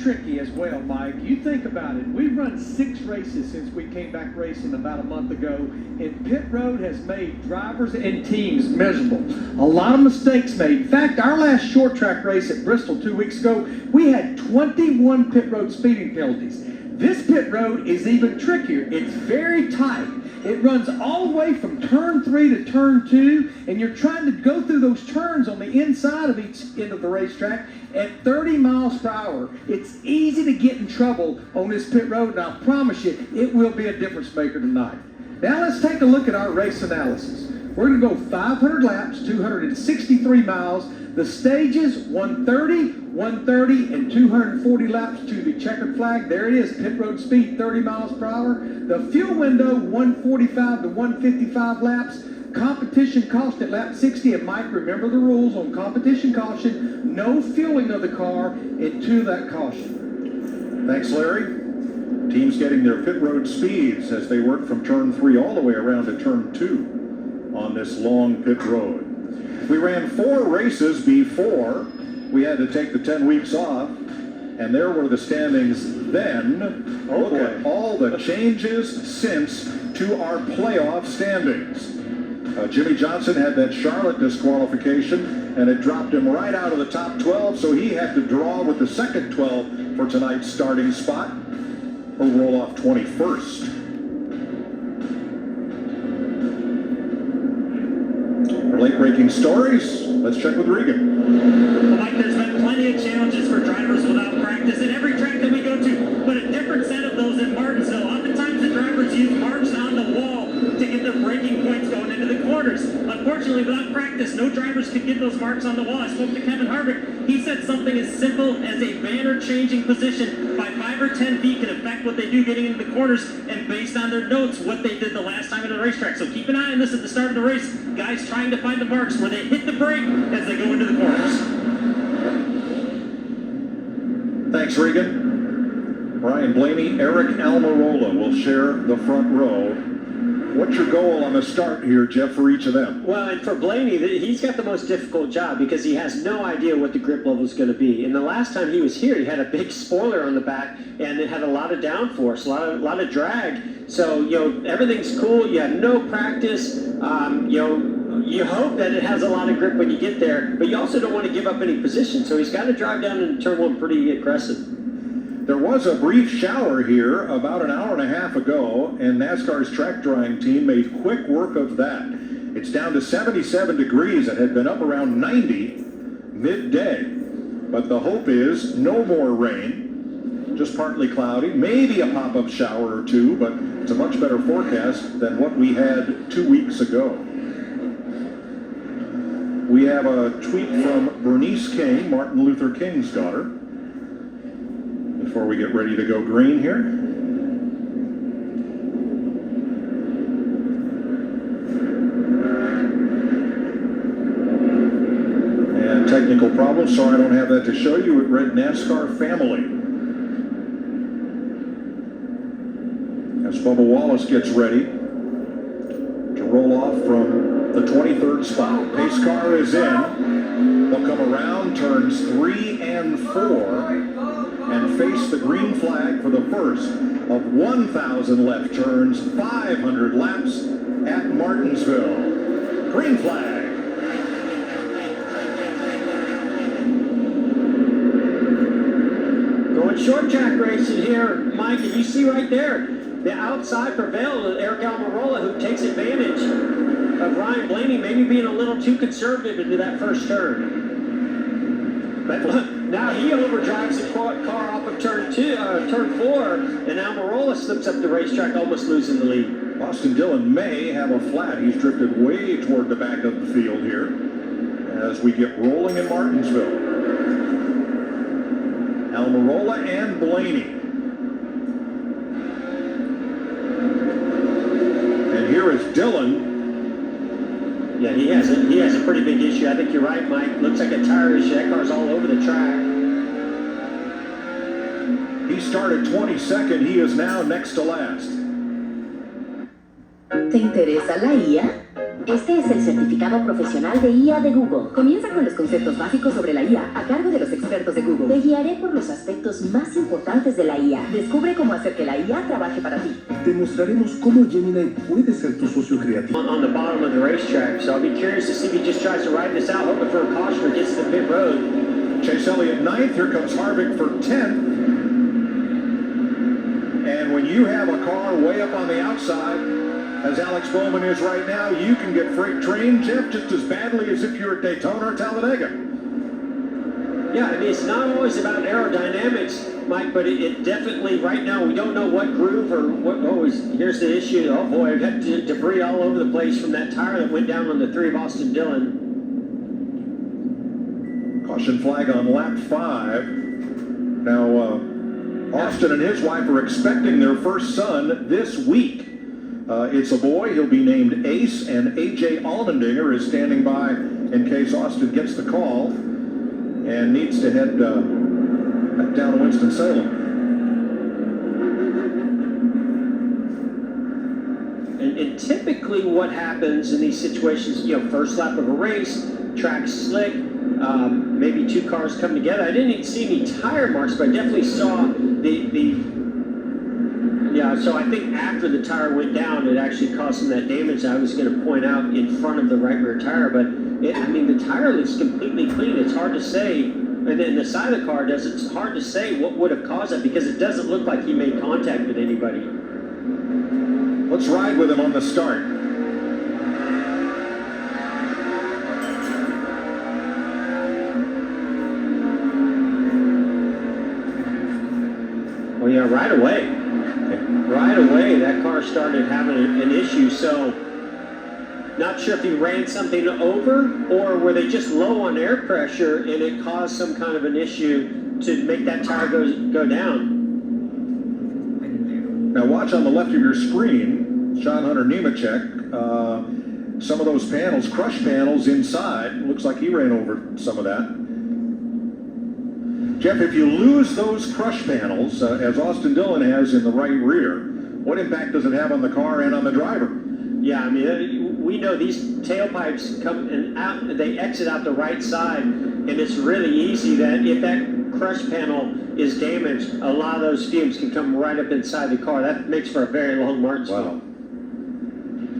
tricky as well, Mike. You think about it. We've run 6 races since we came back racing about a month ago, and pit road has made drivers and teams miserable. A lot of mistakes made. In fact, our last short track race at Bristol 2 weeks ago, we had 21 pit road speeding penalties. This pit road is even trickier. It's very tight. It runs all the way from turn 3 to turn 2, and you're trying to go through those turns on the inside of each end of the racetrack at 30 miles per hour. It's easy to get in trouble on this pit road, and I promise you, it will be a difference maker tonight. Now let's take a look at our race analysis. We're going to go 500 laps, 263 miles. The stages, 130, 130, and 240 laps to the checkered flag. There it is, pit road speed, 30 miles per hour. The fuel window, 145 to 155 laps. Competition caution at lap 60. And Mike, remember the rules on competition caution. No fueling of the car into that caution. Thanks, Larry. Teams getting their pit road speeds as they work from turn 3 all the way around to turn 2 on this long pit road. We ran 4 races before we had to take the 10 weeks off, and there were the standings then. Look at all the changes since to our playoff standings. Jimmy Johnson had that Charlotte disqualification, and it dropped him right out of the top 12, so he had to draw with the second 12 for tonight's starting spot. He'll roll off 21st. Late-breaking stories. Let's check with Regan. Well, Mike, there's been plenty of challenges for drivers without practice at every track that we go to, but a different set of those in Martinsville. Oftentimes the drivers use marks on the wall to get their braking points going into the corners. Unfortunately, without practice, no drivers could get those marks on the wall. I spoke to Kevin Harvick. He said something as simple as a banner changing position by 5 or 10 feet can affect what they do getting into the corners, and based on their notes, what they did the last time at the racetrack. So keep an eye on this at the start of the race. Guys trying to find the marks where they hit the brake as they go into the corners. Thanks, Regan. Brian Blaney, Eric Almirola will share the front row. What's your goal on the start here, Jeff, for each of them? Well, and for Blaney, he's got the most difficult job because he has no idea what the grip level is going to be. And the last time he was here, he had a big spoiler on the back, and it had a lot of downforce, a lot of drag. So, everything's cool. You have no practice. You hope that it has a lot of grip when you get there, but you also don't want to give up any position. So he's got to drive down in turn 1 pretty aggressive. There was a brief shower here about an hour and a half ago, and NASCAR's track drying team made quick work of that. It's down to 77 degrees. It had been up around 90 midday. But the hope is no more rain, just partly cloudy, maybe a pop-up shower or 2, but it's a much better forecast than what we had 2 weeks ago. We have a tweet from Bernice King, Martin Luther King's daughter, before we get ready to go green here. And technical problem, sorry I don't have that to show you. It read NASCAR family. As Bubba Wallace gets ready to roll off from the 23rd spot. Pace car is in. They'll come around turns 3 and 4 and face the green flag for the first of 1,000 left turns, 500 laps at Martinsville. Green flag. Going short track racing here, Mike, and you see right there, the outside prevailed with Eric Almirola, who takes advantage of Ryan Blaney maybe being a little too conservative into that first turn. But look, now he overdrives the car off of turn 4, and Almirola slips up the racetrack, almost losing the lead. Austin Dillon may have a flat. He's drifted way toward the back of the field here as we get rolling in Martinsville. Almirola and Blaney. And here is Dillon. Yeah, he has a pretty big issue. I think you're right, Mike. Looks like a tire issue. That car's all over the track. He started 22nd. He is now next to last. ¿Te interesa la IA? Este es el certificado profesional de IA de Google. Comienza con los conceptos básicos sobre la IA a cargo de los expertos de Google. Te guiaré por los aspectos más importantes de la IA. Descubre cómo hacer que la IA trabaje para ti. Te mostraremos cómo Gemini puede ser tu socio creativo. On the bottom of the racetrack, so I'll be curious to see if he just tries to ride this out, hoping for a caution or gets to the pit road. Chase Elliott 9th. Here comes Harvick for 10th. And when you have a car way up on the outside, as Alex Bowman is right now, you can get freight trained, Jeff, just as badly as if you're at Daytona or Talladega. Yeah, I mean, it's not always about aerodynamics, Mike, but it definitely, right now, we don't know what groove or what, here's the issue. Oh boy, I've got debris all over the place from that tire that went down on the 3 of Austin Dillon. Caution flag on lap 5. Now, Austin and his wife are expecting their first son this week. It's a boy. He'll be named Ace, and A.J. Allmendinger is standing by in case Austin gets the call and needs to head back down to Winston-Salem. And typically what happens in these situations, first lap of a race, track's slick, maybe 2 cars come together. I didn't see any tire marks, but I definitely saw so I think after the tire went down, it actually caused some of that damage I was going to point out in front of the right rear tire. But, the tire looks completely clean. It's hard to say. And then the side of the car it's hard to say what would have caused that because it doesn't look like he made contact with anybody. Let's ride with him on the start. Well, yeah, right away. Right away, that car started having an issue. So, not sure if he ran something over or were they just low on air pressure and it caused some kind of an issue to make that tire go down. Now watch on the left of your screen, Sean Hunter Nemechek, some of those panels, crush panels inside. Looks like he ran over some of that. Jeff, if you lose those crush panels, as Austin Dillon has in the right rear, what impact does it have on the car and on the driver? Yeah, I mean, we know these tailpipes come and out, they exit out the right side, and it's really easy that if that crush panel is damaged, a lot of those fumes can come right up inside the car. That makes for a very long Martinsville.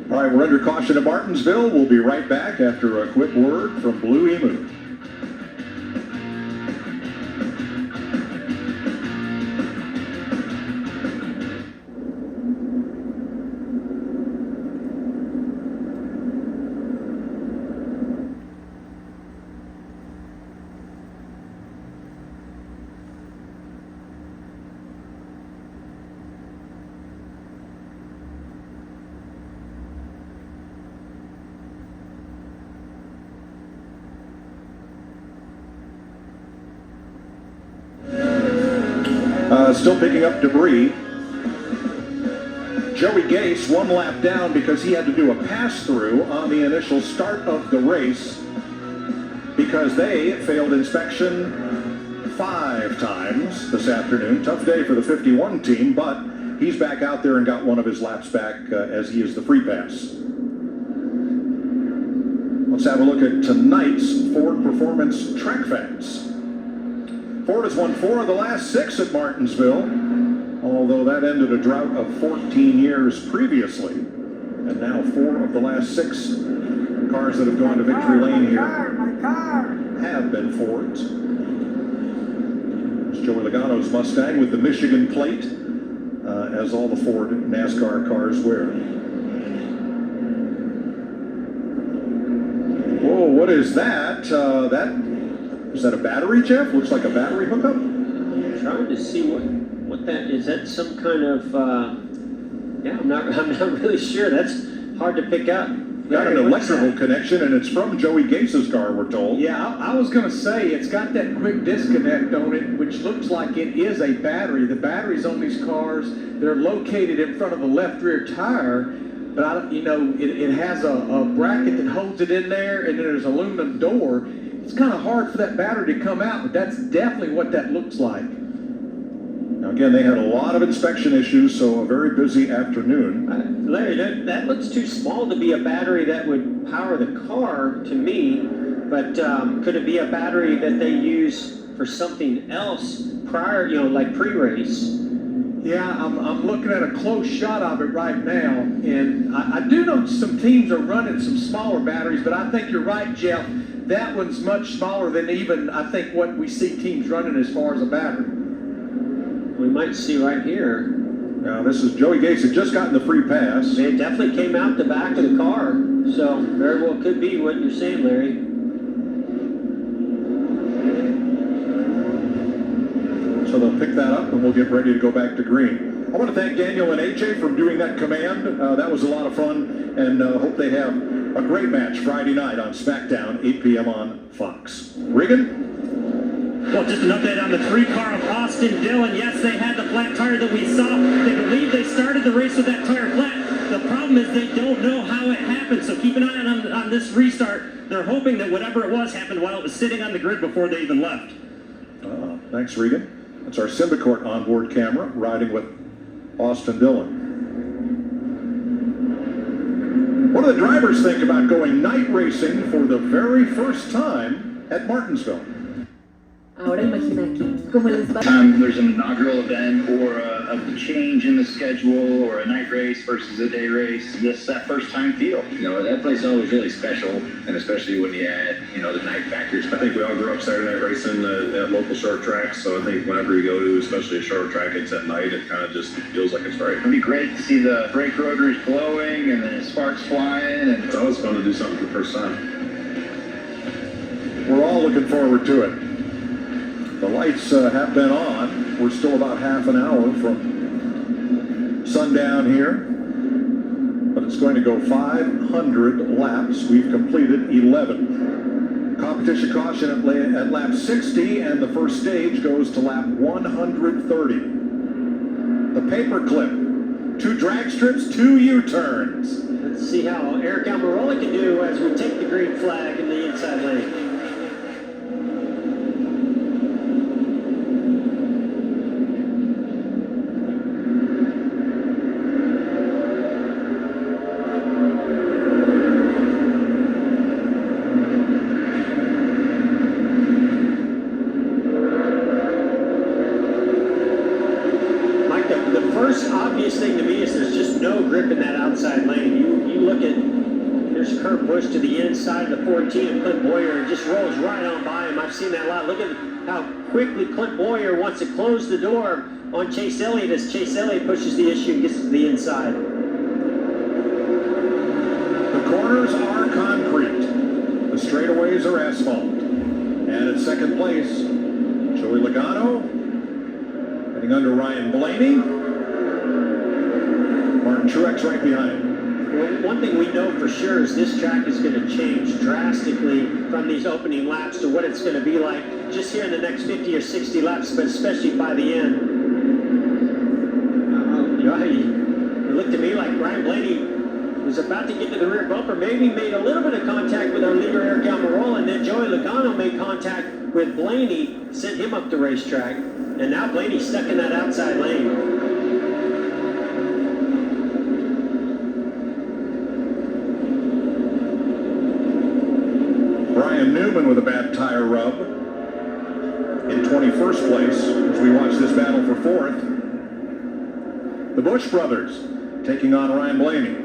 Wow. All right, we're under caution at Martinsville. We'll be right back after a quick word from Blue Emu. Still picking up debris. Joey Gase 1 lap down because he had to do a pass-through on the initial start of the race because they failed inspection 5 times this afternoon. Tough day for the 51 team, but he's back out there and got one of his laps back as he is the free pass. Let's have a look at tonight's Ford Performance Track Facts. Ford has won 4 of the last 6 at Martinsville, although that ended a drought of 14 years previously. And now 4 of the last 6 cars that have gone to victory lane here have been Fords. It's Joey Logano's Mustang with the Michigan plate, as all the Ford NASCAR cars wear. Whoa, what is that? Is that a battery, Jeff? Looks like a battery hookup. I'm trying to see what that is. That some kind of I'm not really sure. That's hard to pick up. Got an electrical connection, and it's from Joey Gase's car, we're told. Yeah, I was going to say it's got that quick disconnect on it, which looks like it is a battery. The batteries on these cars, they're located in front of the left rear tire, but it has a bracket that holds it in there, and then there's an aluminum door. It's kind of hard for that battery to come out, but that's definitely what that looks like. Now Again, they had a lot of inspection issues, so a very busy afternoon. Larry, that looks too small to be a battery that would power the car to me, but could it be a battery that they use for something else prior, like pre-race? Yeah, I'm looking at a close shot of it right now, and I do know some teams are running some smaller batteries, but I think you're right, Jeff. That one's much smaller than even, I think, what we see teams running as far as a battery. We might see right here. Now, this is Joey Gates had just gotten the free pass. It definitely came out the back of the car, so very well could be what you're saying, Larry. So they'll pick that up and we'll get ready to go back to green. I want to thank Daniel and AJ for doing that command. That was a lot of fun, and hope they have a great match Friday night on SmackDown, 8 p.m. on Fox. Regan? Well, just an update on the 3-car of Austin Dillon. Yes, they had the flat tire that we saw. They believe they started the race with that tire flat. The problem is they don't know how it happened, so keep an eye on this restart. They're hoping that whatever it was happened while it was sitting on the grid before they even left. Thanks, Regan. That's our Symbicort onboard camera riding with Austin Dillon. What do the drivers think about going night racing for the very first time at Martinsville? Ahora imagina aquí, ¿cómo les va? There's an inaugural event or a change in the schedule or a night race versus a day race. That first time feel. That place is always really special, and especially when you add, the night factors. I think we all grew up Saturday night racing at local short tracks, so I think whenever you go to, especially a short track, it's at night, it kind of just feels like it's right. It'd be great to see the brake rotors glowing and the sparks flying. And It's always fun to do something for the first time. We're all looking forward to it. The lights have been on. We're still about half an hour from sundown here, but it's going to go 500 laps. We've completed 11. Competition caution at lap 60, and the first stage goes to lap 130. The paperclip, 2 drag strips, 2 U-turns. Let's see how Eric Almirola can do as we take the green flag in the inside lane. To the inside of the 14 of Clint Boyer and just rolls right on by him. I've seen that a lot. Look at how quickly Clint Boyer wants to close the door on Chase Elliott as Chase Elliott pushes the issue and gets to the inside. The corners are concrete. The straightaways are asphalt. And at second place, Joey Logano heading under Ryan Blaney. Martin Truex right behind him. One thing we know for sure is this track is going to change drastically from these opening laps to what it's going to be like just here in the next 50 or 60 laps, but especially by the end. It looked to me like Ryan Blaney was about to get to the rear bumper, maybe made a little bit of contact with our leader Eric Almirola, and then Joey Logano made contact with Blaney, sent him up the racetrack, and now Blaney's stuck in that outside lane. Brian Newman with a bad tire rub in 21st place as we watch this battle for 4th. The Bush brothers taking on Ryan Blaney.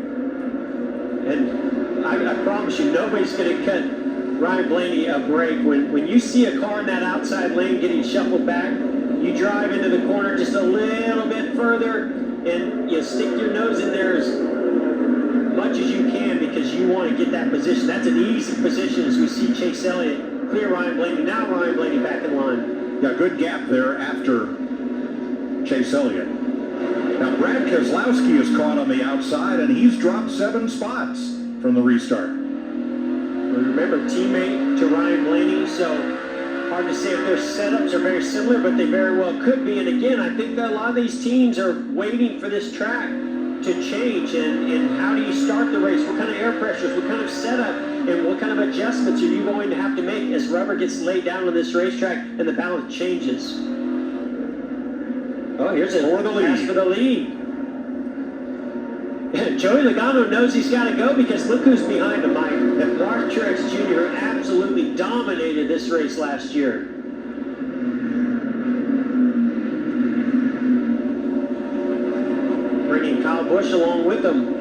And I promise you, nobody's going to cut Ryan Blaney a break. When you see a car in that outside lane getting shuffled back, you drive into the corner just a little bit further and you stick your nose in there as much as you can because you want to get that position. That's an easy position as we see Chase Elliott clear Ryan Blaney. Now Ryan Blaney back in line. Yeah, good gap there after Chase Elliott. Now Brad Keselowski is caught on the outside and he's dropped 7 spots from the restart. Remember, teammate to Ryan Blaney, so hard to say if their setups are very similar, but they very well could be. And again, I think that a lot of these teams are waiting for this track to change. And how do you start the race? What kind of air pressures? What kind of setup? And what kind of adjustments are you going to have to make as rubber gets laid down on this racetrack and the balance changes? Well, here's a For the lead. pass for the lead. Joey Logano knows he's got to go because look who's behind him, Mike. That Mark Truex Jr. absolutely dominated this race last year. Bringing Kyle Busch along with him.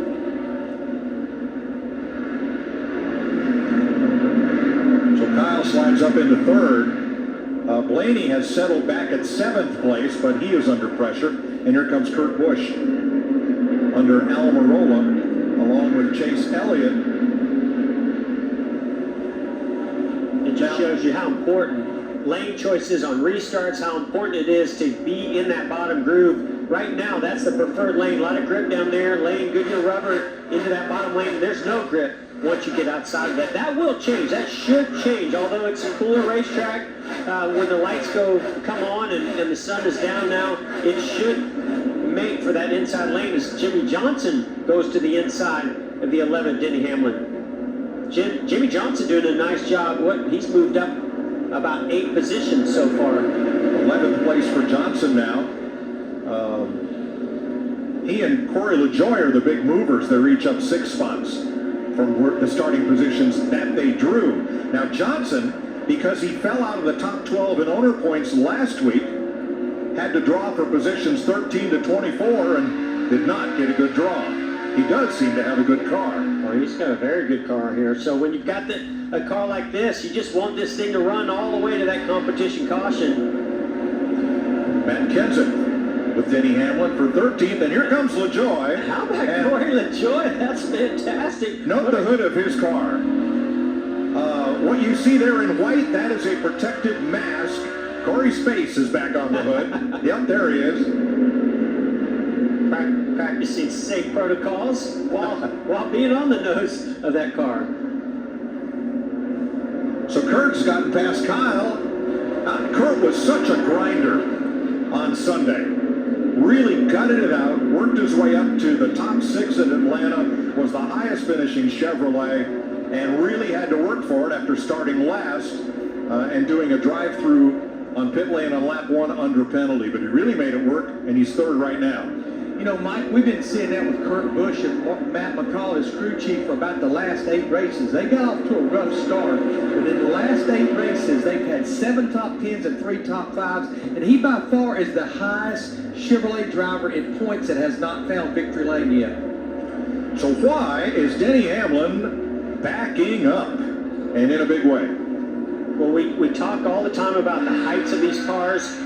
So Kyle slides up into third. Blaney has settled back at 7th place, but he is under pressure. And here comes Kurt Busch under Almirola, along with Chase Elliott. It just shows you how important lane choices on restarts, how important it is to be in that bottom groove. Right now, that's the preferred lane. A lot of grip down there, laying Goodyear rubber into that bottom lane. There's no grip once you get outside of that. That will change. That should change. Although it's a cooler racetrack, when the lights come on and the sun is down now, it should make for that inside lane as Jimmy Johnson goes to the inside of the 11, Denny Hamlin. Jimmy Johnson doing a nice job. He's moved up about 8 positions so far. 11th place for Johnson now. He and Corey LaJoie are the big movers. They're each up 6 spots from the starting positions that they drew. Now Johnson, because he fell out of the top 12 in owner points last week, had to draw for positions 13 to 24 and did not get a good draw. He does seem to have a good car. Well, he's got a very good car here. So when you've got a car like this, you just want this thing to run all the way to that competition caution. Matt Kenseth with Denny Hamlin for 13th, and here comes LaJoie. How about Corey LaJoie? That's fantastic. Note the hood of his car. What you see there in white, that is a protective mask. Corey's face is back on the hood. Yep, there he is. Practicing safe protocols while being on the nose of that car. So Kurt's gotten past Kyle. Kurt was such a grinder on Sunday. Really gutted it out, worked his way up to the top 6 at Atlanta, was the highest finishing Chevrolet, and really had to work for it after starting last and doing a drive-through on pit lane on lap 1 under penalty. But he really made it work, and he's 3rd right now. You know, Mike, we've been seeing that with Kurt Busch and Matt McCall as crew chief for about the last 8 races. They got off to a rough start, but in the last 8 races, they've had 7 top 10s and 3 top 5s, and he by far is the highest Chevrolet driver in points that has not found victory lane yet. So why is Denny Hamlin backing up, and in a big way? Well, we talk all the time about the heights of these cars.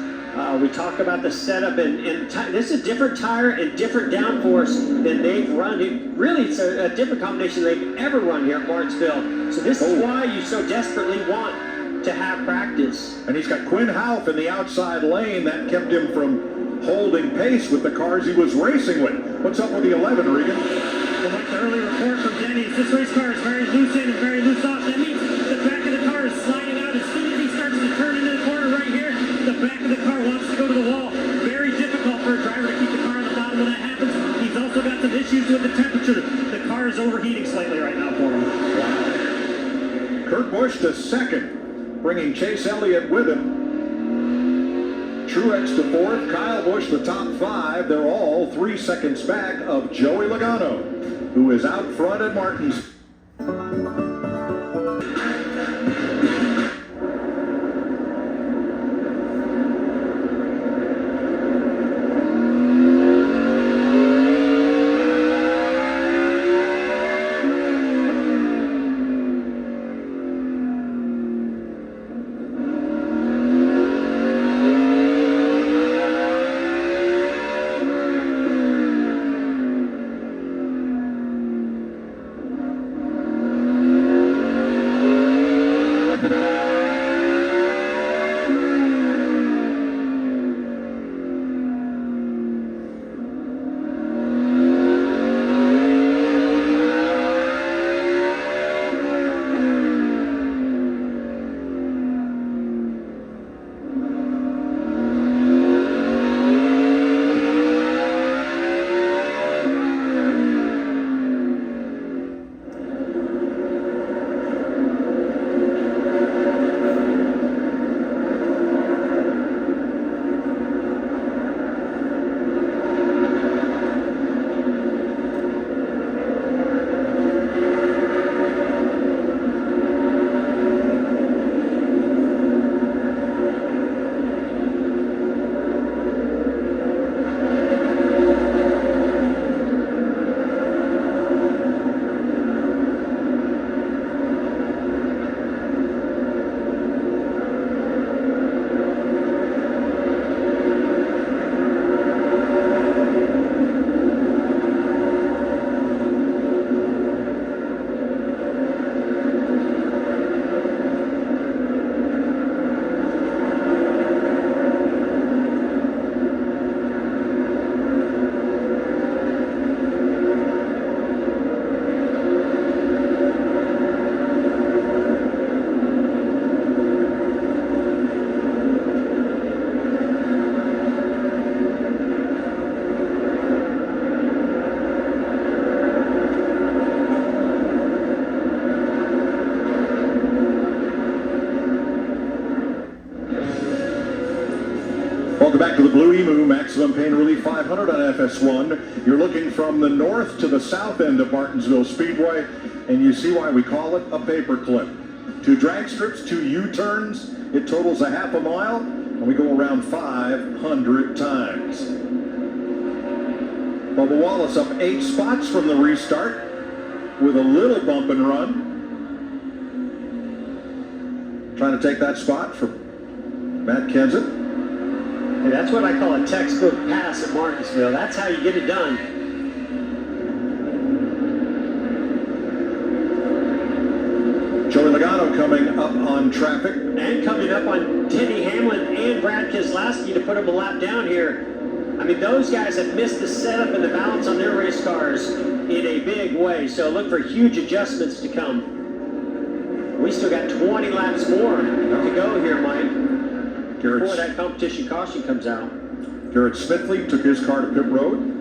We talk about the setup, and this is a different tire and different downforce than they've run. It's a different combination they've ever run here at Martinsville. So this is why you so desperately want to have practice. And he's got Quinn Houff in the outside lane. That kept him from holding pace with the cars he was racing with. What's up with the 11, Regan? Well, like the early report from Denny, this race car is very loose in and very loose off. That means the back of the car is sliding out as soon as he starts to turn into the corner right here. The back of the car wants to go to the wall. Very difficult for a driver to keep the car on the bottom when that happens. He's also got some issues with the temperature. The car is overheating slightly right now for him. Wow. Kurt Busch to 2nd, bringing Chase Elliott with him. Truex to 4th, Kyle Busch the top 5. They're all 3 seconds back of Joey Logano, who is out front at Martins. on Pain Relief 500 on FS1. You're looking from the north to the south end of Martinsville Speedway, and you see why we call it a paperclip. 2 drag strips, 2 U-turns. It totals a half a mile, and we go around 500 times. Bubba Wallace up 8 spots from the restart with a little bump and run. Trying to take that spot for Matt Kenseth. Hey, that's what I call a textbook pass at Martinsville. That's how you get it done. Joey Logano coming up on traffic. And coming up on Denny Hamlin and Brad Keselowski to put them a lap down here. I mean, those guys have missed the setup and the balance on their race cars in a big way. So look for huge adjustments to come. We still got 20 laps more to go here, Mike, before that competition caution comes out. Garrett Smithley took his car to pit road.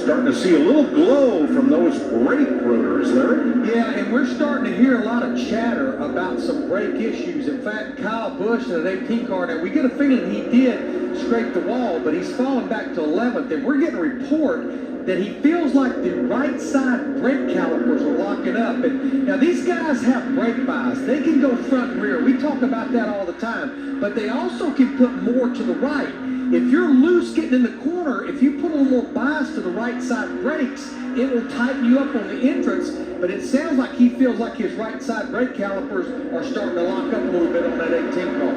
Starting to see a little glow from those brake rotors, Larry. Yeah, and we're starting to hear a lot of chatter about some brake issues. In fact, Kyle Busch in an 18 car, now we get a feeling he did scrape the wall, but he's fallen back to 11th, and we're getting a report that he feels like the right side brake calipers are locking up. And now these guys have brake bias. They can go front and rear. We talk about that all the time, but they also can put more to the right. If you're loose getting in the corner, if you put a little more bias to the right side brakes, it will tighten you up on the entrance. But it sounds like he feels like his right side brake calipers are starting to lock up a little bit on that 18 car.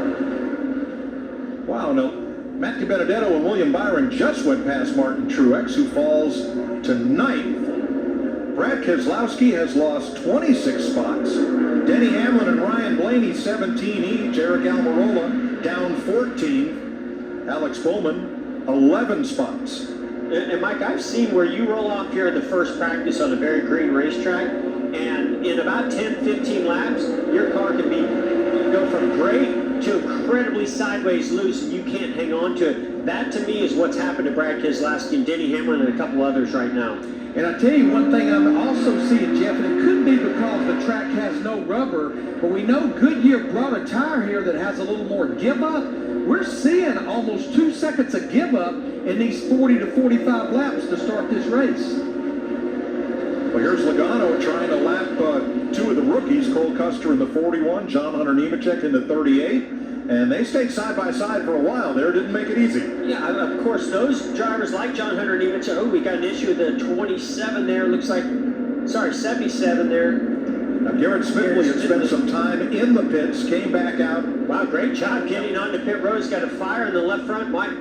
Wow, no. Matt Benedetto and William Byron just went past Martin Truex, who falls to 9th. Brad Keselowski has lost 26 spots. Denny Hamlin and Ryan Blaney 17 each. Eric Almirola down 14. Alex Bowman 11 spots. And Mike, I've seen where you roll off here in the first practice on a very green racetrack, and in about 10, 15 laps, your car can go from great to incredibly sideways loose, and you can't hang on to it. That, to me, is what's happened to Brad Keselowski and Denny Hamlin and a couple others right now. And I tell you one thing I'm also seeing, Jeff, and it could be because the track has no rubber, but we know Goodyear brought a tire here that has a little more give up. We're seeing almost 2 seconds of give up in these 40 to 45 laps to start this race. Well, here's Logano trying to lap 2 of the rookies, Cole Custer in the 41, John Hunter Nemechek in the 38, and they stayed side by side for a while there. Didn't make it easy. Yeah, of course, those drivers like John Hunter Nemechek. Oh, we got an issue with the 27 there. Looks like, 77 there. Now, Garrett Smithley had spent some time in the pits, came back out. Wow, great job getting onto pit road. He's got a fire in the left front. Might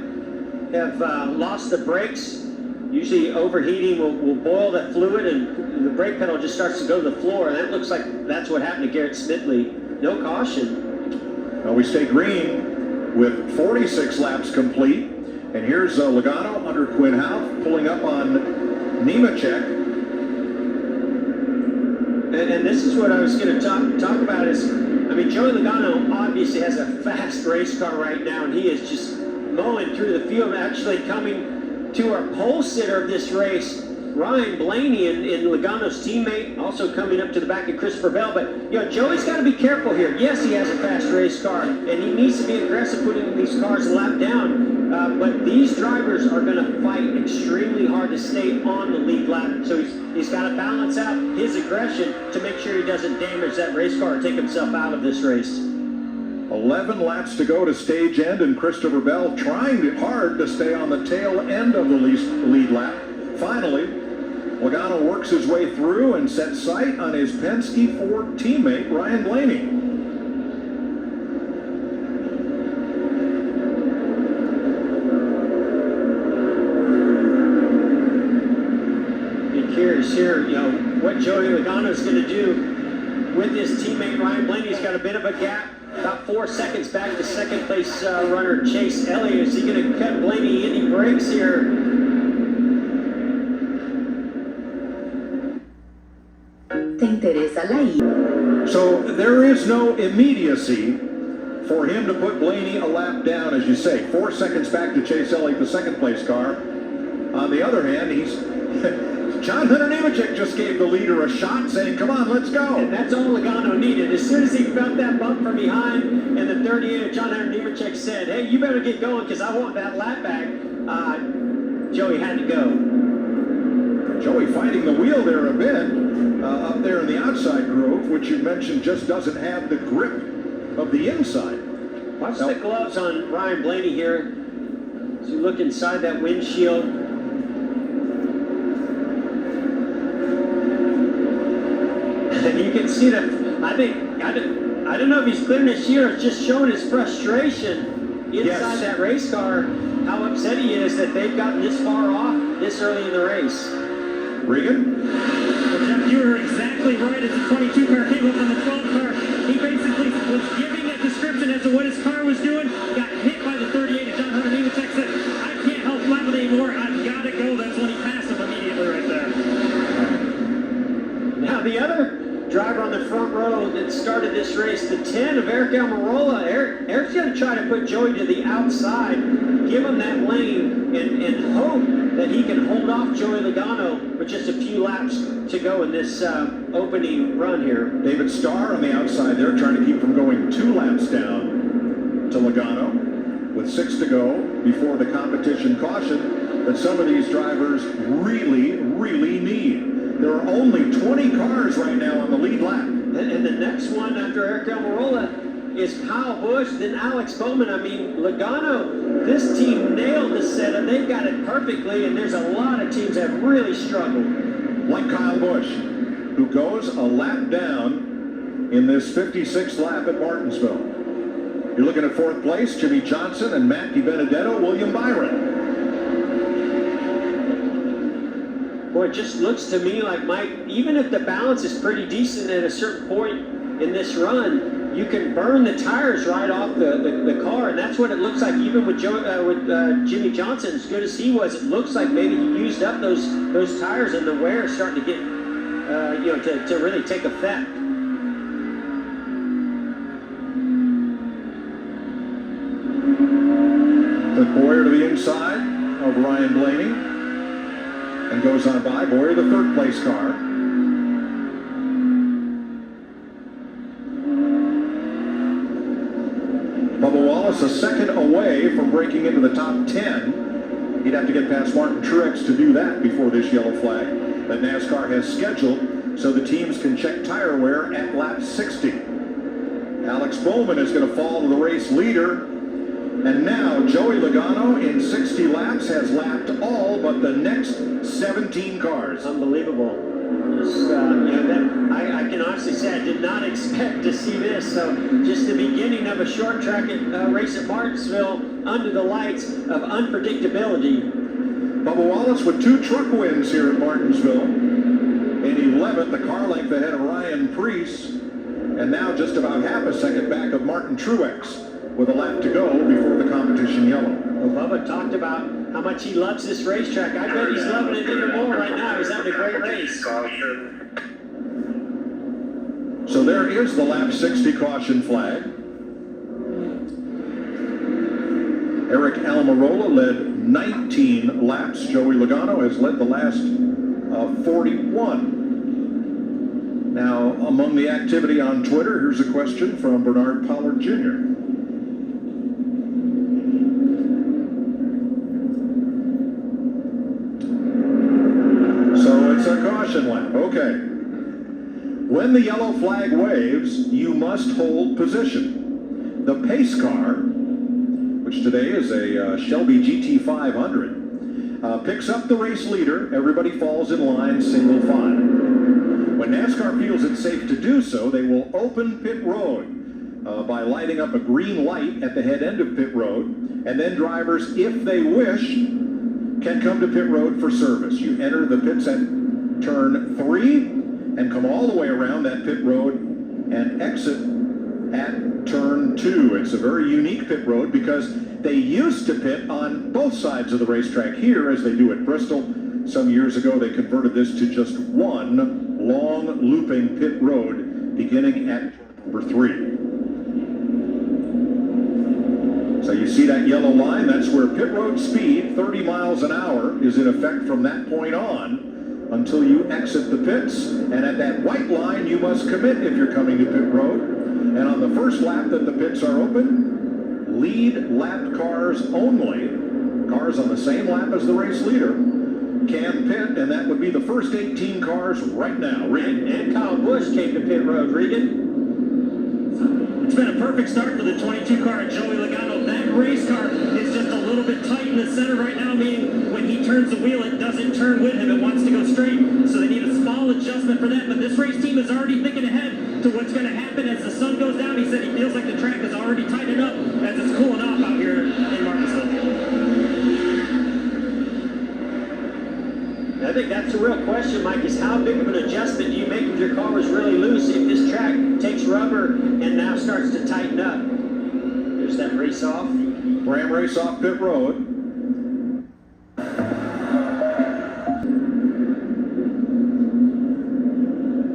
have lost the brakes. Usually overheating will boil that fluid, and the brake pedal just starts to go to the floor. And that looks like that's what happened to Garrett Smithley. No caution. Now we stay green with 46 laps complete. And here's Logano under Quinn Houff pulling up on Nemechek. And this is what I was going to talk about is, I mean, Joey Logano obviously has a fast race car right now, and he is just mowing through the field, actually coming to our pole sitter of this race, Ryan Blaney, and Logano's teammate, also coming up to the back of Christopher Bell. But, you know, Joey's got to be careful here. Yes, he has a fast race car, and he needs to be aggressive putting these cars a lap down. But these drivers are going to fight extremely hard to stay on the lead lap. So he's got to balance out his aggression to make sure he doesn't damage that race car or take himself out of this race. 11 laps to go to stage end, and Christopher Bell trying hard to stay on the tail end of the lead lap. Finally, Logano works his way through and sets sight on his Penske Ford teammate, Ryan Blaney. Curious here, you know, what Joey Logano is going to do with his teammate Ryan Blaney. He's got a bit of a gap, about 4 seconds back to second place runner Chase Elliott. Is he going to cut Blaney any breaks here? ¿Te interesa la IA? So there is no immediacy for him to put Blaney a lap down, as you say. 4 seconds back to Chase Elliott, the second place car. On the other hand, he's John Hunter Nemechek just gave the leader a shot, saying, come on, let's go. And that's all Logano needed. As soon as he felt that bump from behind, and the 38 of John Hunter Nemechek said, hey, you better get going because I want that lap back, Joey had to go. Joey fighting the wheel there a bit, up there in the outside groove, which you mentioned just doesn't have the grip of the inside. Watch the gloves on Ryan Blaney here. As you look inside that windshield. And you can see that, I don't know if he's clearing his shear, it's just showing his frustration inside that race car, how upset he is that they've gotten this far off this early in the race. Regan? Well, Jeff, you were exactly right. As the 22 car came up on the 12 car, he basically was giving a description as to what his car was doing, got hit by the 38 of John Hunter Nemechek, said, I can't help flat with anymore, I've got to go. That's when he passed him immediately right there. Now the other driver on the front row that started this race, the 10 of Eric Almirola. Eric's going to try to put Joey to the outside, give him that lane, and hope that he can hold off Joey Logano with just a few laps to go in this opening run here. David Starr on the outside there, trying to keep from going 2 laps down to Logano, with 6 to go before the competition caution that some of these drivers really, really need. There are only 20 cars right now on the lead lap. And the next one after Eric Almirola is Kyle Busch, then Alex Bowman. I mean, Logano, this team nailed the setup. They've got it perfectly, and there's a lot of teams that have really struggled. Like Kyle Busch, who goes a lap down in this 56th lap at Martinsville. You're looking at 4th place, Jimmy Johnson and Matt DiBenedetto, William Byron. Boy, it just looks to me like, Mike, even if the balance is pretty decent at a certain point in this run, you can burn the tires right off the car, and that's what it looks like even with Jimmy Johnson. As good as he was, it looks like maybe he used up those tires, and the wear is starting to get, to really take effect. The Boyer to the inside of Ryan Blaney. And goes on by Boyer, the 3rd place car. Bubba Wallace a second away from breaking into the top 10. He'd have to get past Martin Truex to do that before this yellow flag that NASCAR has scheduled so the teams can check tire wear at lap 60. Alex Bowman is going to fall to the race leader. And now Joey Logano in 60 laps has lapped all but the next 17 cars. Unbelievable. Just, I can honestly say I did not expect to see this. So just the beginning of a short track race at Martinsville under the lights of unpredictability. Bubba Wallace with 2 truck wins here at Martinsville. In 11th, the car length ahead of Ryan Preece. And now just about half a second back of Martin Truex, with a lap to go before the competition yellow. Well, Bubba talked about how much he loves this racetrack. I bet he's loving it even more right now. He's having a great race. So there is the lap 60 caution flag. Eric Almirola led 19 laps. Joey Logano has led the last 41. Now, among the activity on Twitter, here's a question from Bernard Pollard Jr. It's a caution lap. Okay. When the yellow flag waves, you must hold position. The pace car, which today is a Shelby GT500, picks up the race leader. Everybody falls in line, single file. When NASCAR feels it's safe to do so, they will open pit road by lighting up a green light at the head end of pit road, and then drivers, if they wish, can come to pit road for service. You enter the pits at turn 3 and come all the way around that pit road and exit at turn 2. It's a very unique pit road because they used to pit on both sides of the racetrack here as they do at Bristol. Some years ago they converted this to just one long looping pit road beginning at number 3. So you see that yellow line, that's where pit road speed, 30 miles an hour, is in effect from that point on. until you exit the pits. And at that white line, you must commit if you're coming to pit road. And on the first lap that the pits are open, lead lapped cars only, cars on the same lap as the race leader, can pit, and that would be the first 18 cars right now. Regan. And Kyle Busch came to pit road. Regan? It's been a perfect start for the 22 car at Joey Logano. That race car is just a little bit tight in the center right now, meaning when he turns the wheel, it doesn't turn with him. It wants to go straight, so they need a small adjustment for that. But this race team is already thinking ahead to what's going to happen as the sun goes down. He said he feels like the track is already tightened up as it's cooling off out here in Martinsville. I think that's the real question, Mike, is how big of an adjustment do you make if your car was really loose, if this track takes rubber and now starts to tighten up? There's that race off. Ram race off pit road.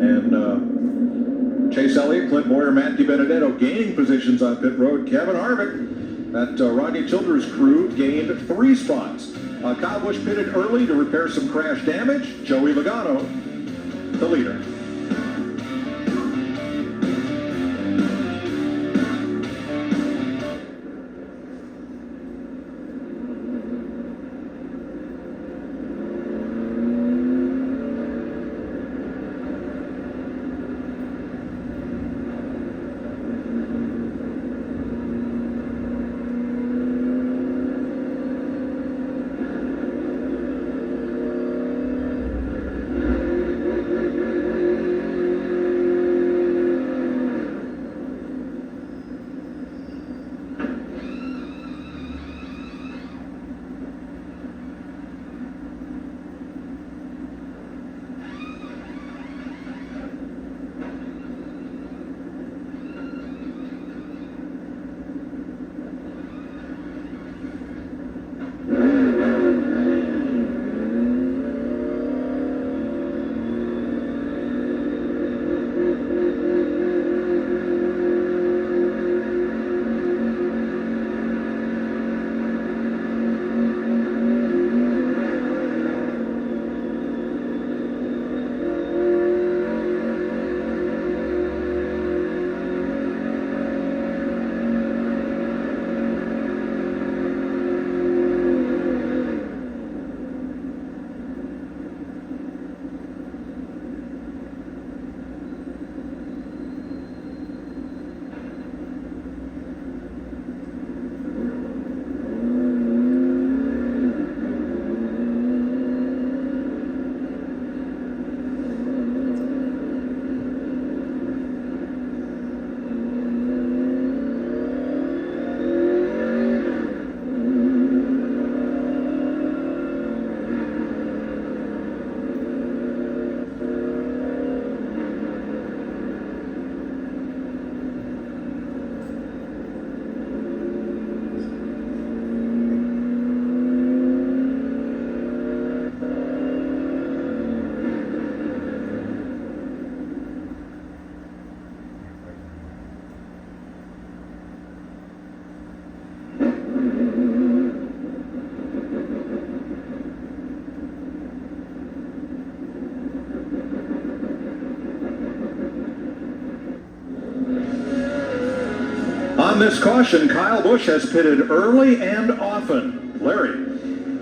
And Chase Elliott, Clint Boyer, Matt DiBenedetto gaining positions on pit road. Kevin Harvick, that Rodney Childers crew, gained 3 spots. Kyle Busch pitted early to repair some crash damage. Joey Logano, the leader. On this caution, Kyle Busch has pitted early and often. Larry.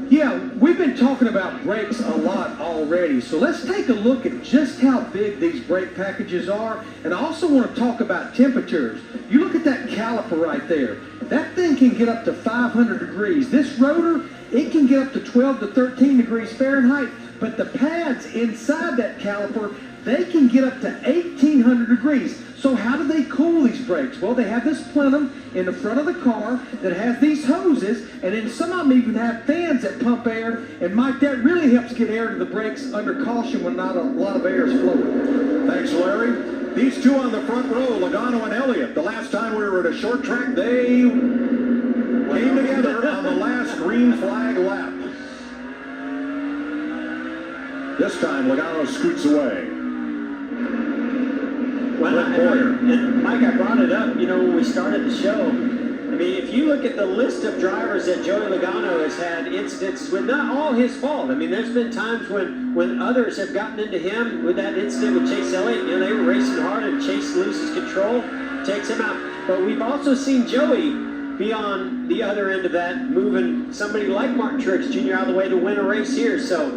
Yeah, we've been talking about brakes a lot already, so let's take a look at just how big these brake packages are, and I also want to talk about temperatures. You look at that caliper right there. That thing can get up to 500 degrees. This rotor, it can get up to 12 to 13 degrees Fahrenheit, but the pads inside that caliper, they can get up to 1800 degrees. So how do they cool these brakes? Well, they have this plenum in the front of the car that has these hoses, and then some of them even have fans that pump air. And Mike, that really helps get air to the brakes under caution when not a lot of air is flowing. Thanks, Larry. These two on the front row, Logano and Elliott, the last time we were at a short track, they came together on the last green flag lap. This time, Logano scoots away. Well, and Mike, I brought it up, when we started the show, mean, if you look at the list of drivers that Joey Logano has had incidents with, not all his fault. I mean, there's been times when others have gotten into him with that incident with Chase Elliott. You know, they were racing hard and Chase loses control, takes him out. But we've also seen Joey be on the other end of that, moving somebody like Martin Truex Jr. out of the way to win a race here. So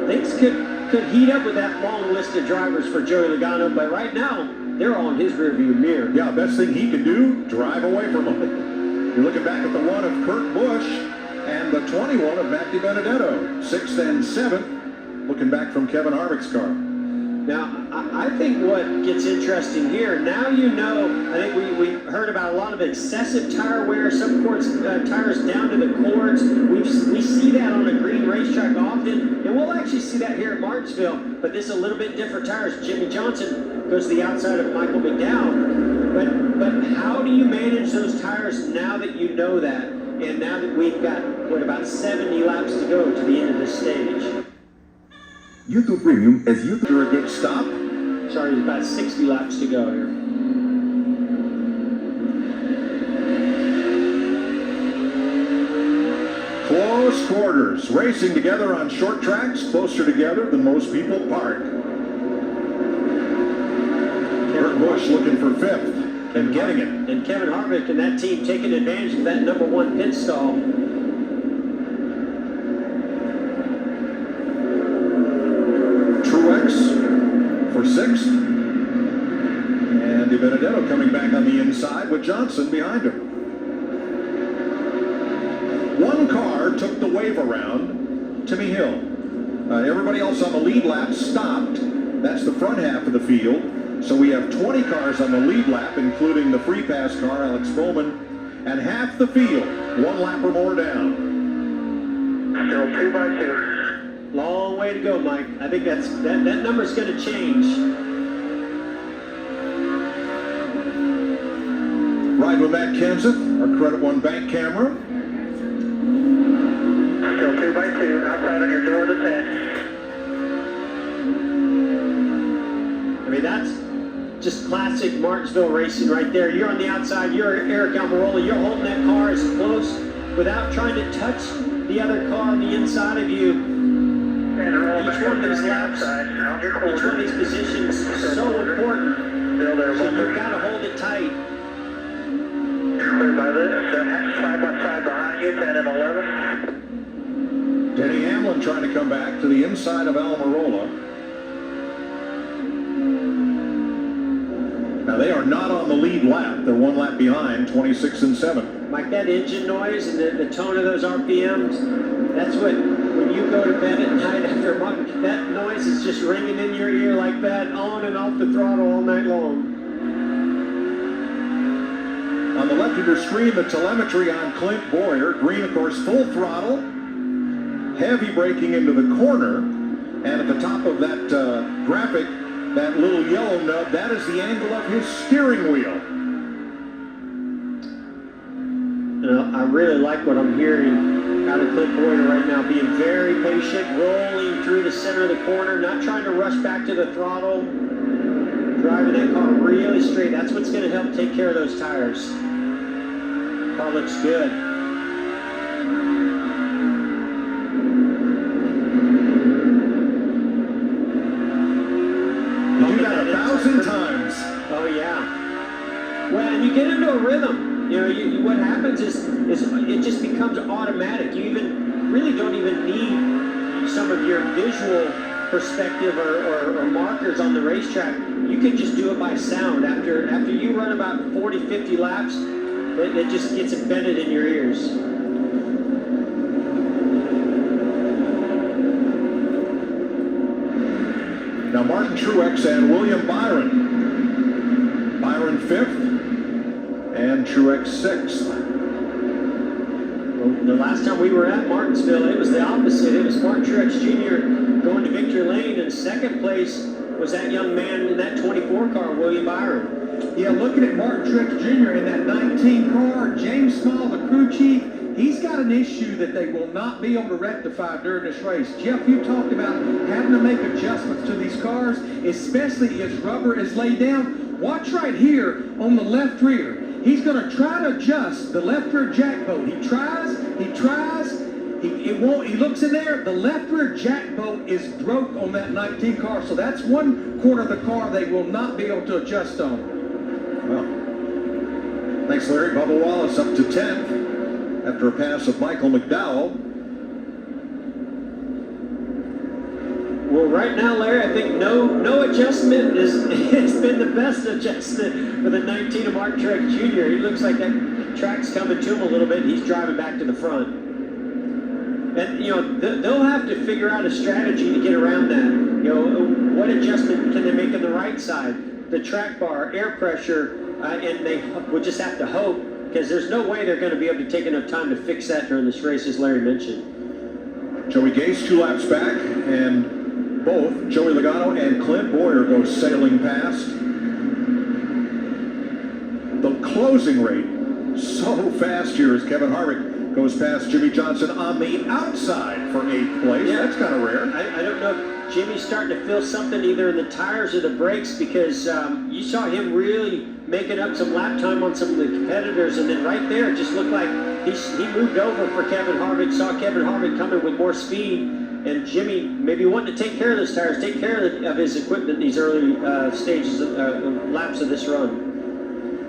things could heat up with that long list of drivers for Joey Logano. But right now, they're all in his rearview mirror. Yeah, best thing he can do, drive away from them. You're looking back at the 1 of Kurt Busch and the 21 of Matthew Benedetto. 6th and 7th, looking back from Kevin Harvick's car. Now, I think what gets interesting here, now you know, I think we heard about a lot of excessive tire wear, some tires down to the cords. We see that on a green racetrack often, and we'll actually see that here at Martinsville, but this is a little bit different tires. Jimmy Johnson goes to the outside of Michael McDowell. But how do you manage those tires now that you know that, and now that we've got, about 70 laps to go to the end of this stage? YouTube Premium is YouTube. After a good stop. Sorry, there's about 60 laps to go here. Close quarters, racing together on short tracks, closer together than most people park. Kurt Busch looking for 5th and getting it. And Kevin Harvick and that team taking advantage of that #1 pit stall. Truex for 6th. And Di Benedetto coming back on the inside with Johnson behind him. One car took the wave around, Timmy Hill. Everybody else on the lead lap stopped. That's the front half of the field. So we have 20 cars on the lead lap, including the free pass car, Alex Bowman, and half the field, 1 lap or more down. Still 2 by 2. Long way to go, Mike. I think that number's going to change. Ride with Matt Kenseth, our Credit One Bank camera. Still 2 by 2. Outside on your door to 10. I mean, that's just classic Martinsville racing right there. You're on the outside. You're Eric Almirola. You're holding that car as close without trying to touch the other car on the inside of you. And roll Each back one up of these to the laps, outside. Out your each one of quarter. these positions is so important. Still there, So you've got to hold it tight. Clear by this. Side by side behind you, 10 and 11. Denny Hamlin trying to come back to the inside of Almirola. Now they are not on the lead lap. They're 1 lap behind, 26 and 7. Mike, that engine noise and the tone of those RPMs, that's what, when you go to bed at night after a month, that noise is just ringing in your ear like that, on and off the throttle all night long. On the left of your screen, the telemetry on Clint Boyer. Green, of course, full throttle. Heavy braking into the corner. And at the top of that graphic, that little yellow nub, that is the angle of his steering wheel. I really like what I'm hearing out of Clint Boyer right now, being very patient, rolling through the center of the corner, not trying to rush back to the throttle, driving that car really straight. That's what's going to help take care of those tires. Car looks good. You do that 1,000 times. Oh yeah. Well, and you get into a rhythm. You know, what happens is it just becomes automatic. You really don't even need some of your visual perspective or markers on the racetrack. You can just do it by sound. After you run about 40, 50 laps, it just gets embedded in your ears. Now Martin Truex and William Byron. Byron 5th and Truex 6th. Well, the last time we were at Martinsville, it was the opposite. It was Martin Truex Jr. going to victory lane, and second place was that young man in that 24 car, William Byron. Yeah, looking at Martin Truex Jr. in that 19 car, James Small, the crew chief, he's got an issue that they will not be able to rectify during this race. Jeff, you talked about having to make adjustments to these cars, especially as rubber is laid down. Watch right here on the left rear. He's going to try to adjust the left rear jack bolt. He tries, it won't, he looks in there, the left rear jack bolt is broke on that 19 car, so that's one corner of the car they will not be able to adjust on. Well, thanks, Larry. Bubba Wallace up to 10th after a pass of Michael McDowell. Well, right now, Larry, I think no adjustment it's been the best adjustment for the 19 of Mark Truex Jr. He looks like that track's coming to him a little bit. He's driving back to the front. And, you know, they'll have to figure out a strategy to get around that. You know, what adjustment can they make on the right side? The track bar, air pressure, and they would just have to hope, because there's no way they're going to be able to take enough time to fix that during this race, as Larry mentioned. Joey Gase 2 laps back, and both Joey Logano and Clint Boyer go sailing past. The closing rate so fast here as Kevin Harvick goes past Jimmy Johnson on the outside for 8th place. Yeah, that's kind of rare. I don't know if Jimmy's starting to feel something either in the tires or the brakes, because you saw him really making up some lap time on some of the competitors, and then right there it just looked like he moved over for Kevin Harvick, saw Kevin Harvick coming with more speed, and Jimmy maybe wanting to take care of those tires, take care of his equipment in these early stages, laps of this run.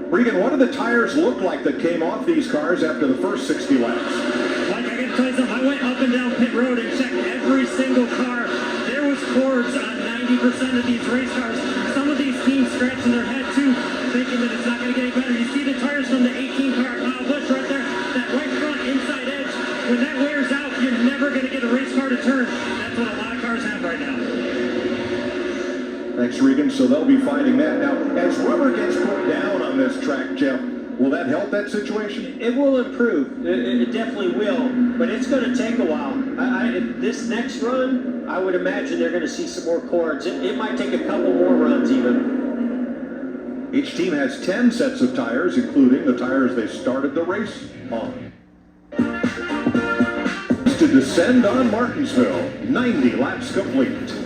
Regan, what do the tires look like that came off these cars after the first 60 laps? Like, I gotta tell you something, I went up and down pit road and checked every single car. There was cords on 90% of these race cars. Some of these teams scratching their head too, thinking that it's not gonna get any better. You see the tires from the 18 car, Kyle Busch right there, that right front inside edge. When that wears out, you're never gonna get a race car to turn. That's what a lot of cars have right now. Thanks, Regan. So they'll be finding that. Now, as rubber gets put down on this track, Jeff, will that help that situation? It will improve. It definitely will, but it's going to take a while. This next run, I would imagine they're going to see some more cords. It might take a couple more runs even. Each team has 10 sets of tires, including the tires they started the race on. To descend on Martinsville, 90 laps complete.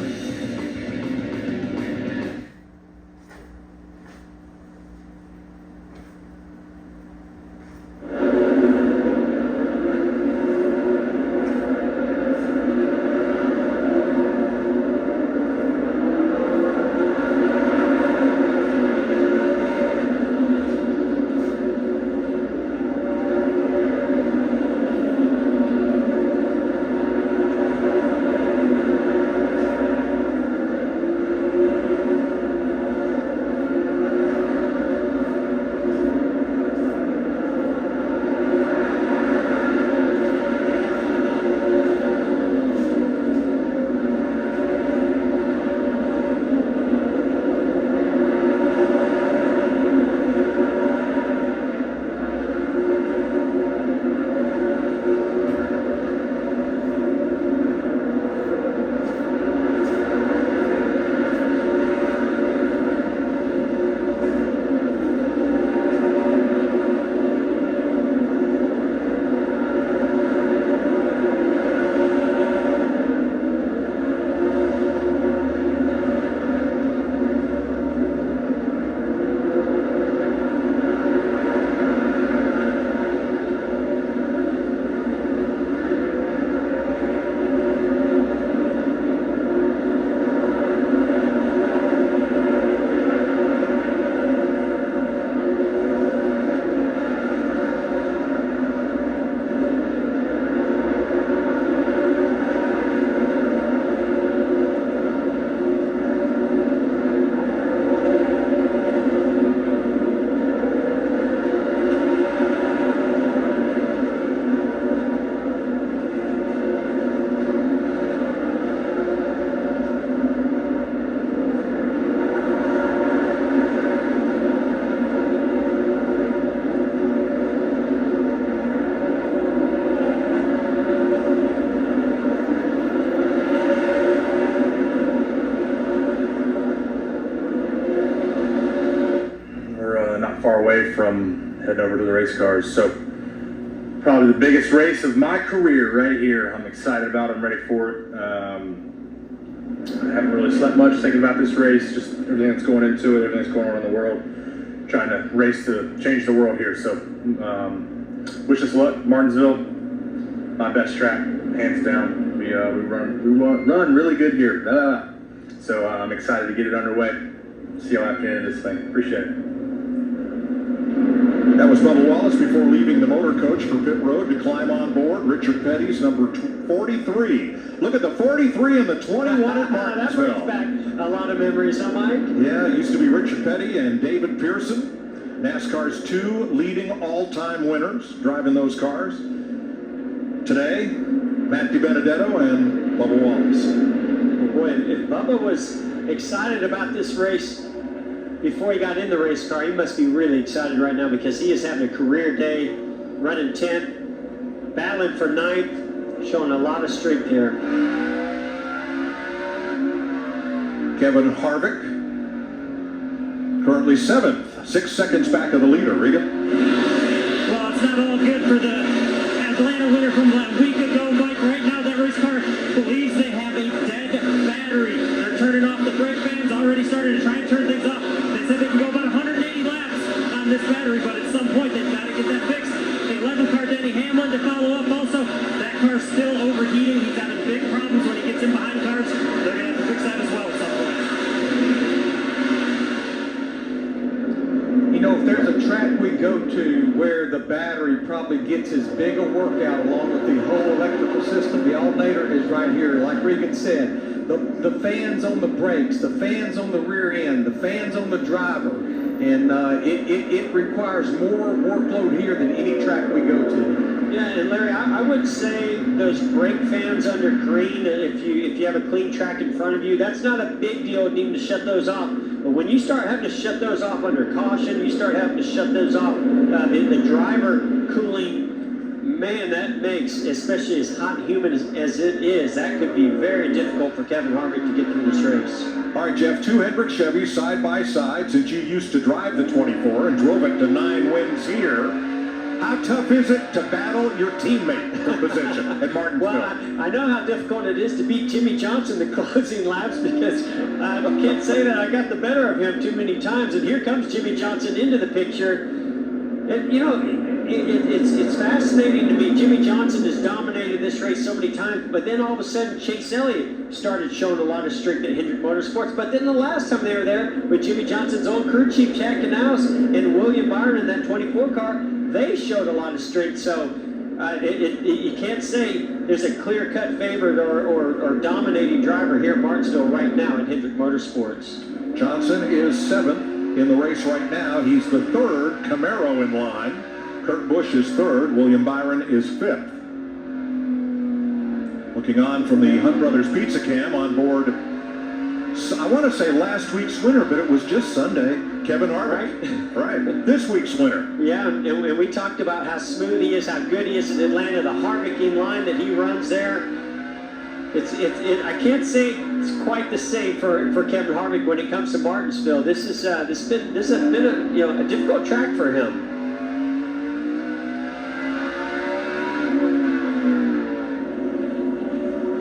Far away from heading over to the race cars. So probably the biggest race of my career right here. I'm excited about it. I'm ready for it. I haven't really slept much thinking about this race, just everything that's going into it, everything that's going on in the world. trying to race to change the world here. So wish us luck. Martinsville, my best track, hands down. We run really good here. So I'm excited to get it underway. See how I can end this thing. Appreciate it. That was Bubba Wallace before leaving the motor coach for pit road to climb on board. Richard Petty's number 43. Look at the 43 and the 21 at Martinsville. That brings back a lot of memories, huh, Mike? Yeah, it used to be Richard Petty and David Pearson, NASCAR's 2 leading all-time winners driving those cars. Today, Matt DiBenedetto and Bubba Wallace. Boy, if Bubba was excited about this race before he got in the race car, he must be really excited right now because he is having a career day, running 10th, battling for 9th, showing a lot of strength here. Kevin Harvick, currently 7th, 6 seconds back of the leader. Regan? Well, it's not all good for the Atlanta winner from a week ago, Mike. Right now, that race car believes they have a dead battery. They're turning off the brake fans, already started to try and turn things off. They said they can go about 180 laps on this battery, but at some point, they've got to get that fixed. The 11 car, Denny Hamlin, to follow up also. That car's still overheating. He's having big problems when he gets in behind cars. They're going to have to fix that as well at some point. You know, if there's a track we go to where the battery probably gets as big a workout along with the whole electrical system, the alternator is right here. Like Regan said, the fans on the brakes, the fans on the rear end, the fans on the driver, and it requires more workload here than any track we go to. Yeah, and Larry, I would say those brake fans under green, if you have a clean track in front of you, that's not a big deal needing to shut those off. But when you start having to shut those off under caution, you start having to shut those off, the driver cooling, man, that makes, especially as hot and humid as it is, that could be very difficult for Kevin Harvick to get through this race. All right, Jeff, 2 Hendrick Chevys side by side since you used to drive the 24 and drove it to 9 wins here. How tough is it to battle your teammate for position at Martinsville? Well, I know how difficult it is to beat Jimmy Johnson the closing laps because I can't say that I got the better of him too many times. And here comes Jimmy Johnson into the picture. And, you know, it's fascinating to me. Jimmy Johnson has dominated this race so many times, but then all of a sudden Chase Elliott started showing a lot of strength at Hendrick Motorsports. But then the last time they were there with Jimmy Johnson's old crew chief, Chad Knaus, and William Byron in that 24 car, they showed a lot of strength. So you can't say there's a clear-cut favorite or dominating driver here at Martinsville right now at Hendrick Motorsports. Johnson is 7th in the race right now. He's the 3rd Camaro in line. Kurt Busch is 3rd. William Byron is 5th. Looking on from the Hunt Brothers Pizza Cam on board, I want to say last week's winner, but it was just Sunday. Kevin Harvick. Right. This week's winner. Yeah, and we talked about how smooth he is, how good he is in Atlanta, the Harvicking line that he runs there. I can't say it's quite the same for Kevin Harvick when it comes to Martinsville. This has been a difficult track for him.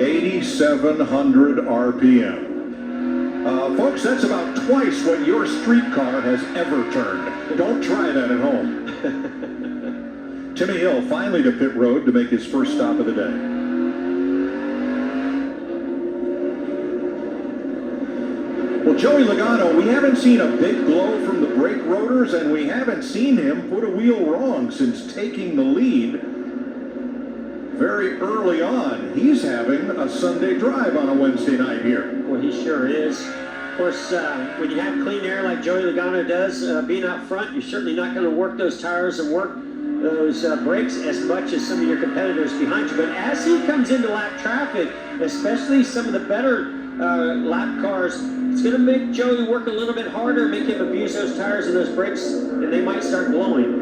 8,700 RPM. Folks, that's about twice what your street car has ever turned. Don't try that at home. Timmy Hill finally to pit road to make his first stop of the day. Well, Joey Logano, we haven't seen a big glow from the brake rotors, and we haven't seen him put a wheel wrong since taking the lead very early on. He's having a Sunday drive on a Wednesday night here. Well, he sure is. Of course, when you have clean air like Joey Logano does, being out front, you're certainly not going to work those tires and work those brakes as much as some of your competitors behind you. But as he comes into lap traffic, especially some of the better lap cars, it's going to make Joey work a little bit harder, make him abuse those tires and those brakes, and they might start blowing.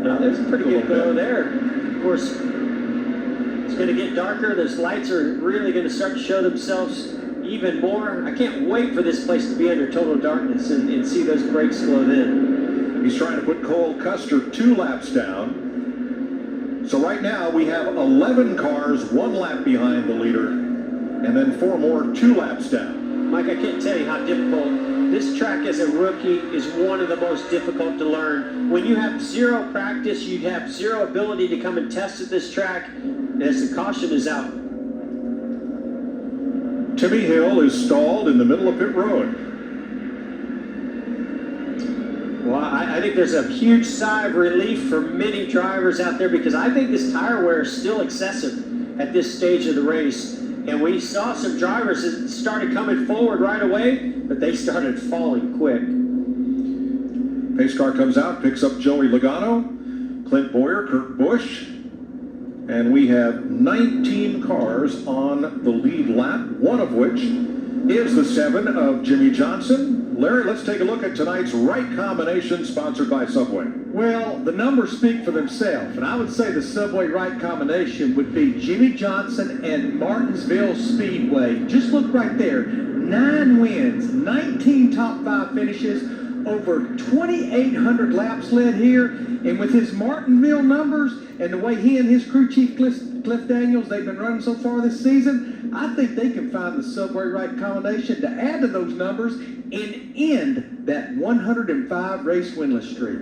Now, there's a pretty good glow there. Of course, it's going to get darker. Those lights are really going to start to show themselves even more. I can't wait for this place to be under total darkness and see those brakes slow in. He's trying to put Cole Custer 2 laps down. So right now we have 11 cars 1 lap behind the leader, and then 4 more 2 laps down. Mike, I can't tell you how difficult this track as a rookie is one of the most difficult to learn. When you have zero practice, you have zero ability to come and test at this track, as the caution is out. Timmy Hill is stalled in the middle of pit road. Well, I think there's a huge sigh of relief for many drivers out there because I think this tire wear is still excessive at this stage of the race. And we saw some drivers that started coming forward right away, but they started falling quick. Pace car comes out, picks up Joey Logano, Clint Boyer, Kurt Busch, and we have 19 cars on the lead lap, one of which is the 7 of Jimmy Johnson. Larry, let's take a look at tonight's right combination sponsored by Subway. Well, the numbers speak for themselves, and I would say the Subway right combination would be Jimmy Johnson and Martinsville Speedway. Just look right there. 9 wins, 19 top 5 finishes, over 2,800 laps led here, and with his Martinsville numbers and the way he and his crew chief Cliff Daniels, they've been running so far this season, I think they can find the Subway right combination to add to those numbers and end that 105 race winless streak.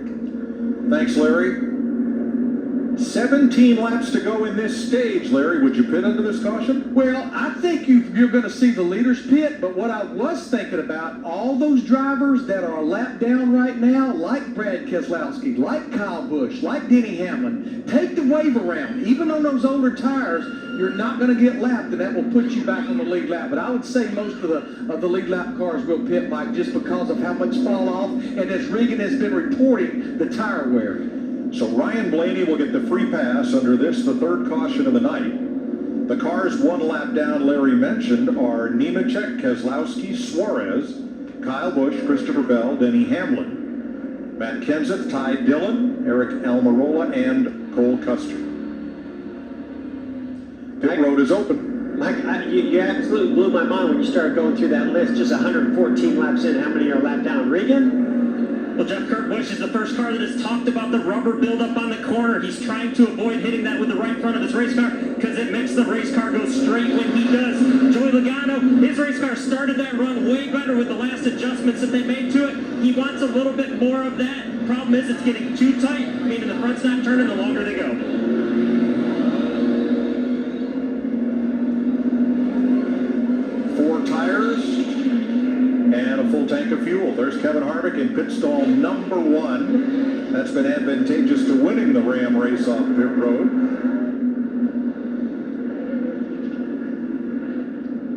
Thanks, Larry. 17 laps to go in this stage, Larry. Would you pit under this caution? Well, I think you're going to see the leaders pit, but what I was thinking about, all those drivers that are a lap down right now, like Brad Keselowski, like Kyle Busch, like Denny Hamlin, take the wave around. Even on those older tires, you're not going to get lapped, and that will put you back on the lead lap. But I would say most of the lead lap cars will pit, Mike, just because of how much fall off, and as Regan has been reporting, the tire wear. So Ryan Blaney will get the free pass under this, the third caution of the night. The cars one lap down Larry mentioned are Nemechek, Keselowski, Suarez, Kyle Busch, Christopher Bell, Denny Hamlin, Matt Kenseth, Ty Dillon, Eric Almirola, and Cole Custer. Pit road is open. Mike, you absolutely blew my mind when you started going through that list. Just 114 laps in. How many are lap down? Regan? Well, Jeff, Kurt Busch is the first car that has talked about the rubber buildup on the corner. He's trying to avoid hitting that with the right front of his race car because it makes the race car go straight when he does. Joey Logano, his race car started that run way better with the last adjustments that they made to it. He wants a little bit more of that. Problem is it's getting too tight, meaning the front's not turning the longer they go. 4 tires and a full tank of fuel. There's Kevin Harvick in pit stall number 1. That's been advantageous to winning the Ram race off pit road.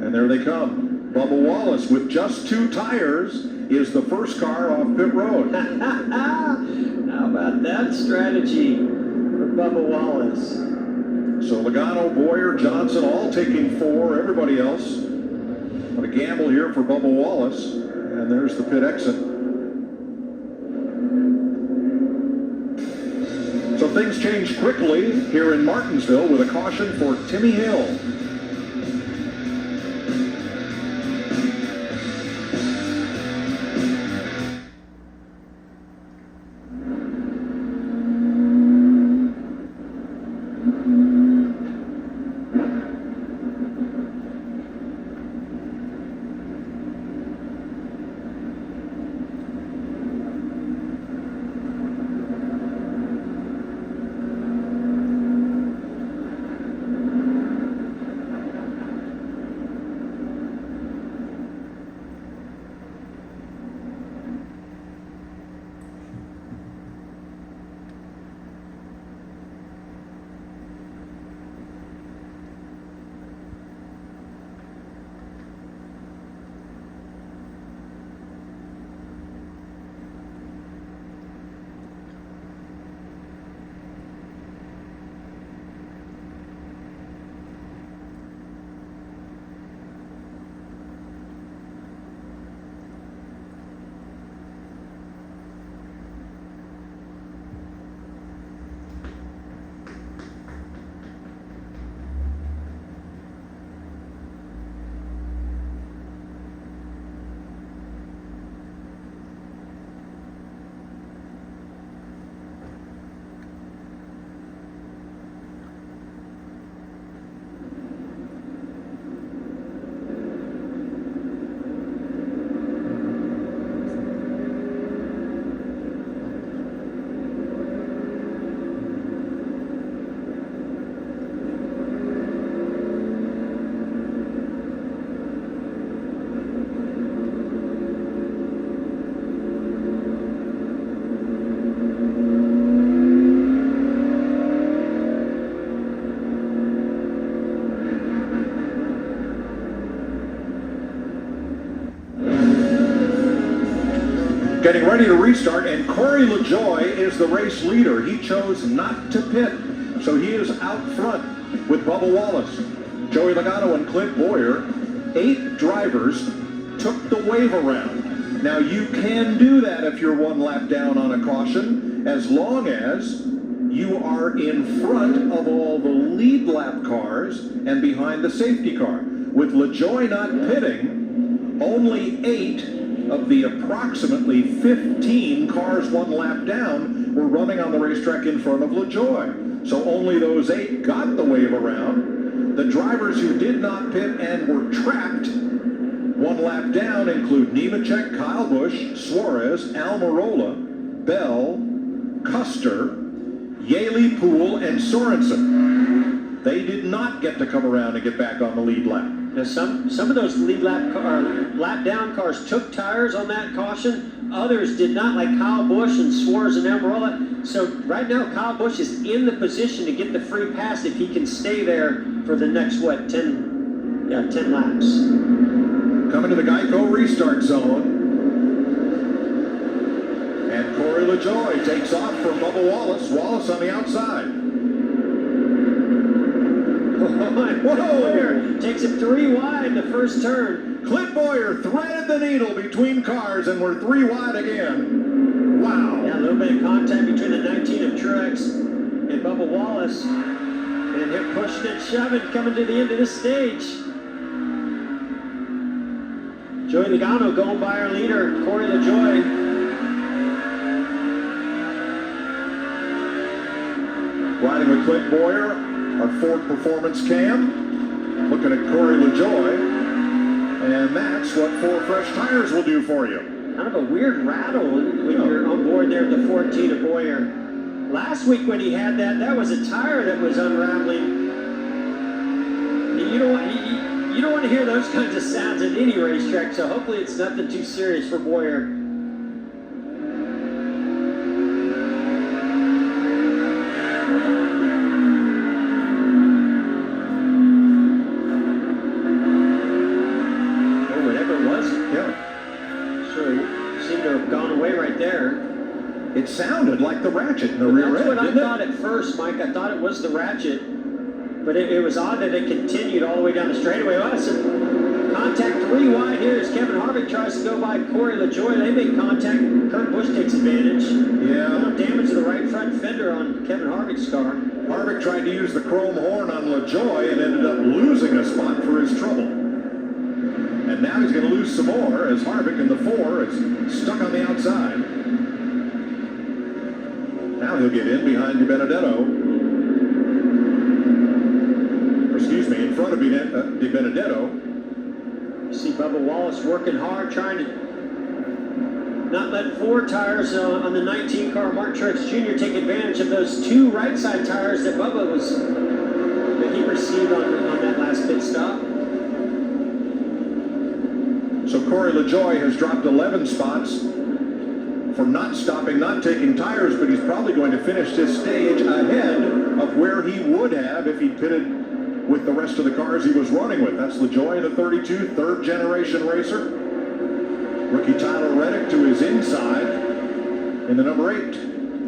And there they come. Bubba Wallace with just 2 tires is the first car off pit road. How about that strategy for Bubba Wallace? So Logano, Boyer, Johnson all taking 4. Everybody else. What a gamble here for Bubba Wallace. And there's the pit exit. So things change quickly here in Martinsville with a caution for Timmy Hill. Getting ready to restart, and Corey LaJoie is the race leader. He chose not to pit, so he is out front with Bubba Wallace. Joey Logano and Clint Boyer, 8 drivers, took the wave around. Now you can do that if you're 1 lap down on a caution, as long as you are in front of all the lead lap cars and behind the safety car. With LaJoie not pitting, only 8 of the approximately 15 cars 1 lap down were running on the racetrack in front of LaJoie. So only those 8 got the wave around. The drivers who did not pit and were trapped 1 lap down include Nemechek, Kyle Busch, Suarez, Almirola, Bell, Custer, Yaley, Poole, and Sorensen. They did not get to come around and get back on the lead lap. Now some of those lead lap down cars took tires on that caution. Others did not, like Kyle Busch and Suarez and Almirola. So right now Kyle Busch is in the position to get the free pass if he can stay there for the next 10 laps. Coming to the Geico restart zone. And Corey LaJoie takes off from Bubba Wallace. Wallace on the outside. Whoa! Takes him 3 wide the first turn. Clint Boyer threaded the needle between cars and we're 3 wide again. Wow. Yeah, a little bit of contact between the 19 of Truex and Bubba Wallace. And him pushing and shoving coming to the end of the stage. Joey Logano going by our leader, Corey LaJoie. Riding with Clint Boyer, our Ford Performance Cam. Looking at Corey LaJoie. And that's what 4 fresh tires will do for you. Kind of a weird rattle when you're on board there at the 14 of Boyer. Last week when he had that was a tire that was unraveling. You don't want to hear those kinds of sounds at any racetrack, so hopefully it's nothing too serious for Boyer. It sounded like the ratchet in the rear end. That's what I thought at first, Mike. I thought it was the ratchet. But it was odd that it continued all the way down the straightaway. Well, contact 3 wide here as Kevin Harvick tries to go by Corey LaJoie. They make contact. Kurt Busch takes advantage. Yeah. No damage to the right front fender on Kevin Harvick's car. Harvick tried to use the chrome horn on LaJoie and ended up losing a spot for his trouble. And now he's going to lose some more as Harvick in the 4 is stuck on the outside. Now he'll get in behind Di Benedetto. Or excuse me, in front of Di Benedetto. You see Bubba Wallace working hard, trying to not let 4 tires on the 19 car Mark Truex Jr. take advantage of those 2 right side tires that he received on that last pit stop. So Corey LaJoie has dropped 11 spots for not stopping, not taking tires, but he's probably going to finish this stage ahead of where he would have if he pitted with the rest of the cars he was running with. That's LaJoie in the 32, 3rd generation racer. Rookie Tyler Reddick to his inside in the number 8.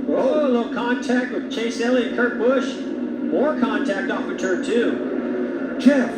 Oh, a little contact with Chase Elliott, Kurt Busch. More contact off of turn 2. Jeff,